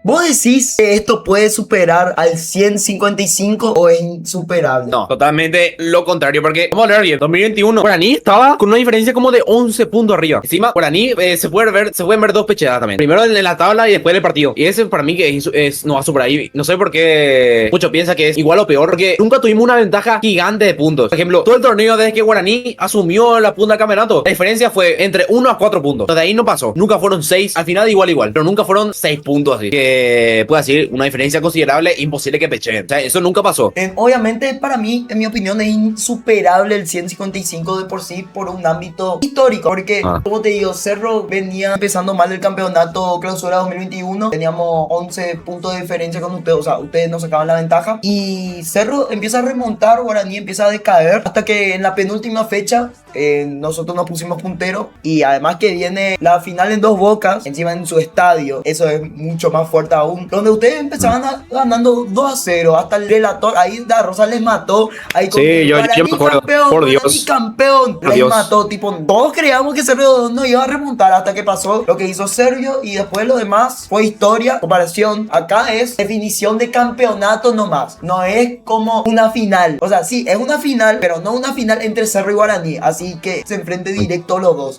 ¿Vos decís que esto puede superar al 155 o es insuperable? No, totalmente lo contrario, porque vamos a hablar bien. 2021, Guaraní estaba con una diferencia como de 11 puntos arriba. Encima, Guaraní se pueden ver dos pecheadas también. Primero en la tabla y después en el partido. Y ese para mí que no va a superar ahí. No sé por qué muchos piensan que es igual o peor, porque nunca tuvimos una ventaja gigante de puntos. Por ejemplo, todo el torneo desde que Guaraní asumió la punta del campeonato, la diferencia fue entre 1 a 4 puntos. De ahí no pasó. Nunca fueron 6. Al final igual. Pero nunca fueron 6 puntos así. Que puede decir una diferencia considerable, imposible que pecheen. O sea, eso nunca pasó. Obviamente para mí, en mi opinión, es insuperable el 155 de por sí por un ámbito histórico, porque como te digo, Cerro venía empezando mal el campeonato clausura 2021, teníamos 11 puntos de diferencia con ustedes, o sea, ustedes nos sacaban la ventaja y Cerro empieza a remontar, Guaraní empieza a decaer hasta que en la penúltima fecha nosotros nos pusimos punteros y además que viene la final en Dos Bocas, encima en su estadio, eso es mucho más fuerte aún, donde ustedes empezaban ganando 2-0, hasta el relator ahí Da Rosa les mató, ahí con Sí, yo me acuerdo, campeón, por Guaraní Dios. campeón, Por les Dios. mató, tipo, todos creíamos que Sergio no iba a remontar hasta que pasó lo que hizo Sergio y después lo demás fue historia, comparación, acá es definición de campeonato nomás, no es como una final, o sea, sí, es una final, pero no una final entre Cerro y Guaraní, así que se enfrente directo los dos.